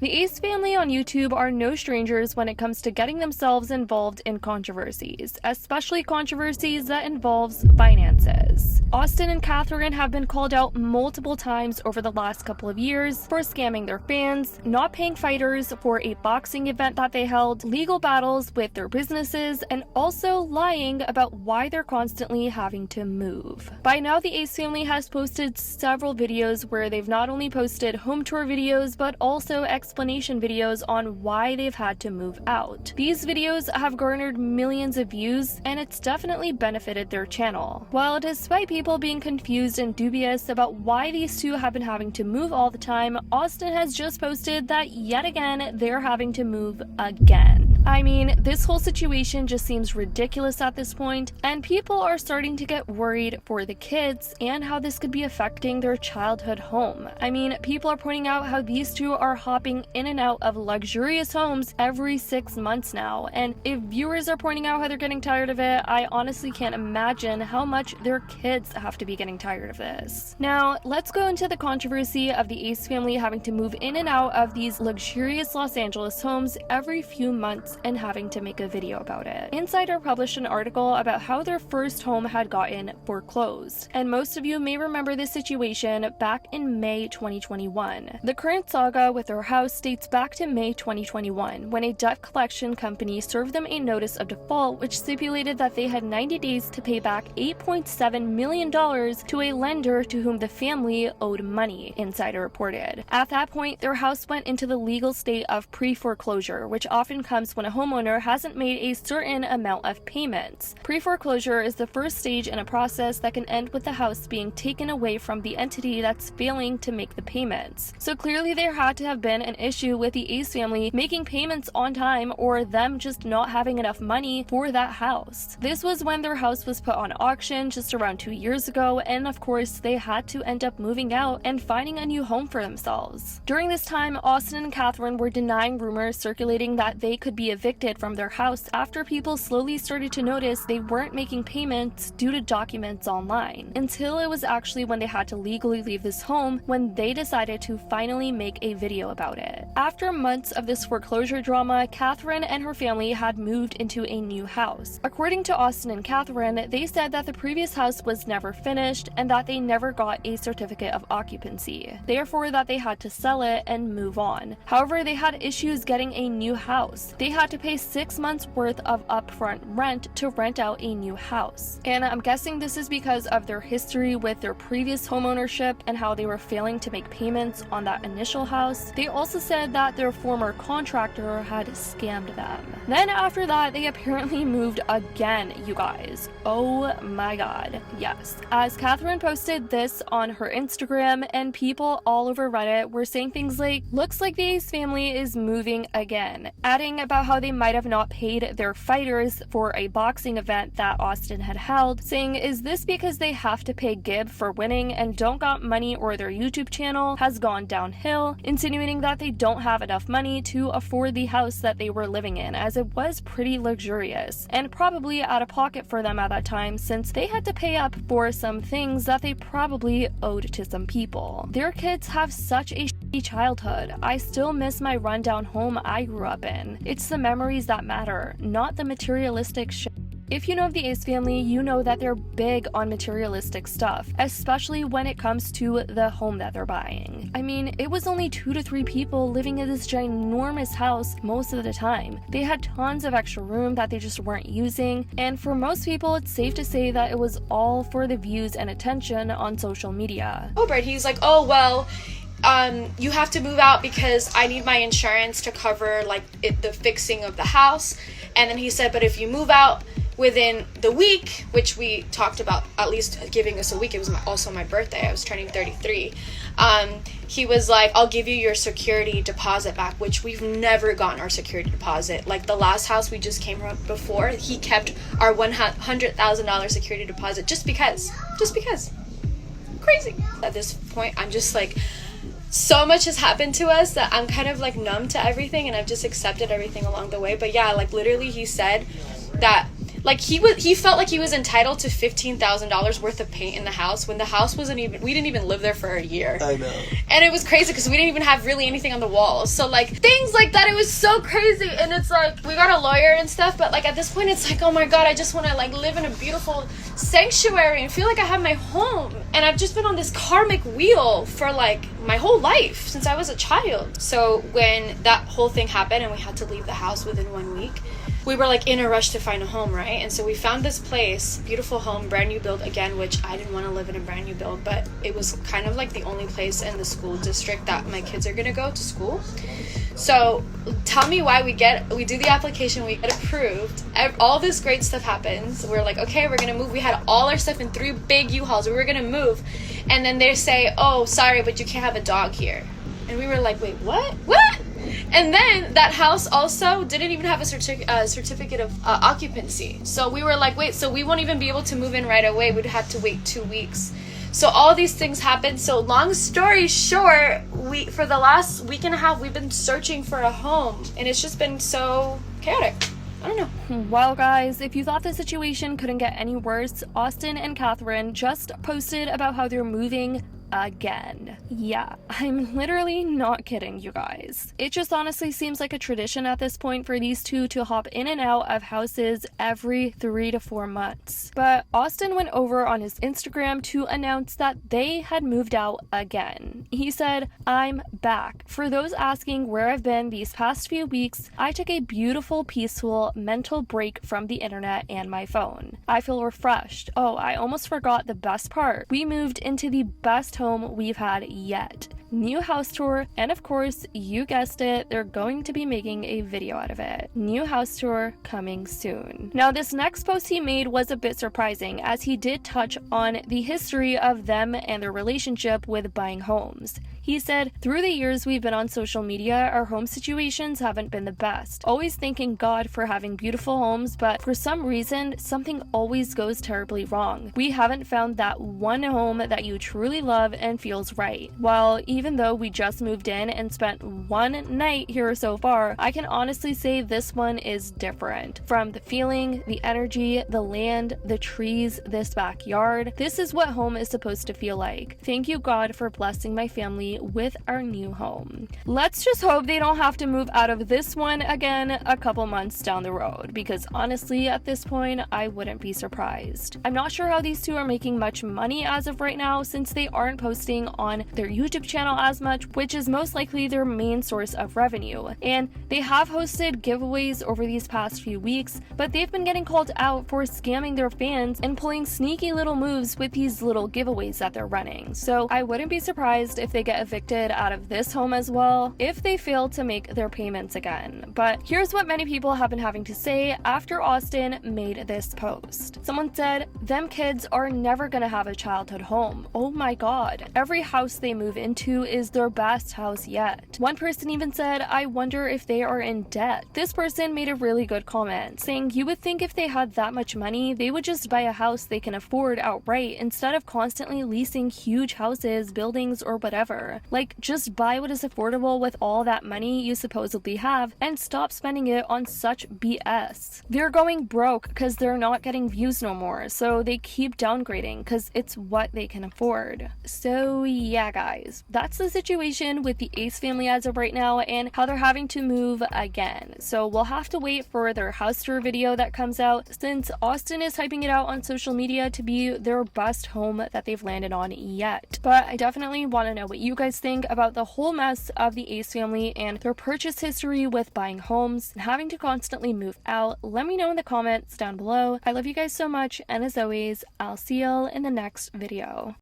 The Ace family on YouTube are no strangers when it comes to getting themselves involved in controversies, especially controversies that involves finances. Austin and Catherine have been called out multiple times over the last couple of years for scamming their fans, not paying fighters for a boxing event that they held, legal battles with their businesses, and also lying about why they're constantly having to move. By now, the Ace family has posted several videos where they've not only posted home tour videos, but also explanation videos on why they've had to move out. These videos have garnered millions of views, and it's definitely benefited their channel. While despite people being confused and dubious about why these two have been having to move all the time, Austin has just posted that yet again they're having to move again. I mean, this whole situation just seems ridiculous at this point, and people are starting to get worried for the kids and how this could be affecting their childhood home. I mean, people are pointing out how these two are hopping in and out of luxurious homes every 6 months now, and if viewers are pointing out how they're getting tired of it, I honestly can't imagine how much their kids have to be getting tired of this. Now, let's go into the controversy of the Ace family having to move in and out of these luxurious Los Angeles homes every few months and having to make a video about it. Insider published an article about how their first home had gotten foreclosed, and most of you may remember this situation back in May 2021. The current saga with their house dates back to May 2021, when a debt collection company served them a notice of default which stipulated that they had 90 days to pay back $8.7 million to a lender to whom the family owed money, Insider reported. At that point, their house went into the legal state of pre-foreclosure, which often comes when a homeowner hasn't made a certain amount of payments. Pre-foreclosure is the first stage in a process that can end with the house being taken away from the entity that's failing to make the payments. So clearly there had to have been an issue with the Ace family making payments on time, or them just not having enough money for that house. This was when their house was put on auction just around 2 years ago, and of course they had to end up moving out and finding a new home for themselves. During this time, Austin and Catherine were denying rumors circulating that they could be evicted from their house after people slowly started to notice they weren't making payments due to documents online, until it was actually when they had to legally leave this home when they decided to finally make a video about it. After months of this foreclosure drama, Catherine and her family had moved into a new house. According to Austin and Catherine, they said that the previous house was never finished and that they never got a certificate of occupancy, therefore that they had to sell it and move on. However, they had issues getting a new house. They had to pay 6 months worth of upfront rent to rent out a new house. And I'm guessing this is because of their history with their previous homeownership and how they were failing to make payments on that initial house. They also said that their former contractor had scammed them. Then after that, they apparently moved again, you guys. Oh my god. Yes. As Catherine posted this on her Instagram, and people all over Reddit were saying things like, "Looks like the Ace family is moving again," adding about how they might have not paid their fighters for a boxing event that Austin had held, saying, "Is this because they have to pay Gib for winning and don't got money, or their YouTube channel has gone downhill?" insinuating that they don't have enough money to afford the house that they were living in, as it was pretty luxurious and probably out of pocket for them at that time, since they had to pay up for some things that they probably owed to some people. Their kids have such a shitty childhood. I still miss my rundown home I grew up in. It's the memories that matter, not the materialistic shit. If you know of the Ace family, you know that they're big on materialistic stuff, especially when it comes to the home that they're buying. I mean, it was only 2 to 3 people living in this ginormous house most of the time. They had tons of extra room that they just weren't using, and for most people, it's safe to say that it was all for the views and attention on social media. But he's like, "Oh, well, you have to move out because I need my insurance to cover the fixing of the house." And then he said, "But if you move out within the week," which we talked about at least giving us a week, it was also my birthday, I was turning 33, he was like, "I'll give you your security deposit back," which we've never gotten our security deposit. Like the last house we just came from before, he kept our $100,000 security deposit just because. Crazy. At this point, I'm just like, so much has happened to us that I'm kind of like numb to everything, and I've just accepted everything along the way. But yeah, like literally he said that Like he felt like he was entitled to $15,000 worth of paint in the house when the house we didn't even live there for a year. I know. And it was crazy because we didn't even have really anything on the walls. So like things like that, it was so crazy. And it's like we got a lawyer and stuff, but like at this point it's like, oh my god, I just want to like live in a beautiful sanctuary and feel like I have my home. And I've just been on this karmic wheel for like my whole life since I was a child. So when that whole thing happened and we had to leave the house within 1 week, we were like in a rush to find a home, right? And so we found this place, beautiful home, brand new build again, which I didn't want to live in a brand new build, but it was kind of like the only place in the school district that my kids are gonna go to school. So tell me why we do the application, we get approved, all this great stuff happens. We're like, okay, we're gonna move. We had all our stuff in 3 big U-Hauls. We were gonna move, and then they say, oh, sorry, but you can't have a dog here. And we were like, wait, what? And then that house also didn't even have a certificate of occupancy. So we were like, wait, so we won't even be able to move in right away. We'd have to wait 2 weeks. So all these things happened. So long story short, for the last week and a half, we've been searching for a home. And it's just been so chaotic. I don't know. Well, guys, if you thought the situation couldn't get any worse, Austin and Catherine just posted about how they're moving again. Yeah, I'm literally not kidding, you guys. It just honestly seems like a tradition at this point for these two to hop in and out of houses every 3 to 4 months. But Austin went over on his Instagram to announce that they had moved out again. He said, "I'm back. For those asking where I've been these past few weeks, I took a beautiful, peaceful, mental break from the internet and my phone. I feel refreshed. Oh, I almost forgot the best part. We moved into the best home we've had yet. New house tour, and of course, you guessed it, they're going to be making a video out of it. New house tour coming soon." Now, this next post he made was a bit surprising, as he did touch on the history of them and their relationship with buying homes. He said, "Through the years we've been on social media, our home situations haven't been the best. Always thanking God for having beautiful homes, but for some reason, something always goes terribly wrong. We haven't found that one home that you truly love and feels right. While even though we just moved in and spent one night here so far, I can honestly say this one is different. From the feeling, the energy, the land, the trees, this backyard, this is what home is supposed to feel like. Thank you, God, for blessing my family with our new home." Let's just hope they don't have to move out of this one again a couple months down the road, because honestly, at this point, I wouldn't be surprised. I'm not sure how these two are making much money as of right now, since they aren't posting on their YouTube channel as much, which is most likely their main source of revenue. And they have hosted giveaways over these past few weeks, but they've been getting called out for scamming their fans and pulling sneaky little moves with these little giveaways that they're running. So I wouldn't be surprised if they get evicted out of this home as well if they fail to make their payments again. But here's what many people have been having to say after Austin made this post. Someone said, "Them kids are never gonna have a childhood home. Oh my god. Every house they move into is their best house yet." One person even said, "I wonder if they are in debt." This person made a really good comment, saying you would think if they had that much money, they would just buy a house they can afford outright instead of constantly leasing huge houses, buildings, or whatever. Like, just buy what is affordable with all that money you supposedly have and stop spending it on such BS. They're going broke because they're not getting views no more, so they keep downgrading because it's what they can afford. So yeah, guys, that's the situation with the Ace family as of right now and how they're having to move again. So we'll have to wait for their house tour video that comes out, since Austin is hyping it out on social media to be their best home that they've landed on yet. But I definitely want to know what you guys think about the whole mess of the Ace family and their purchase history with buying homes and having to constantly move out. Let me know in the comments down below. I love you guys so much, and as always, I'll see y'all in the next video.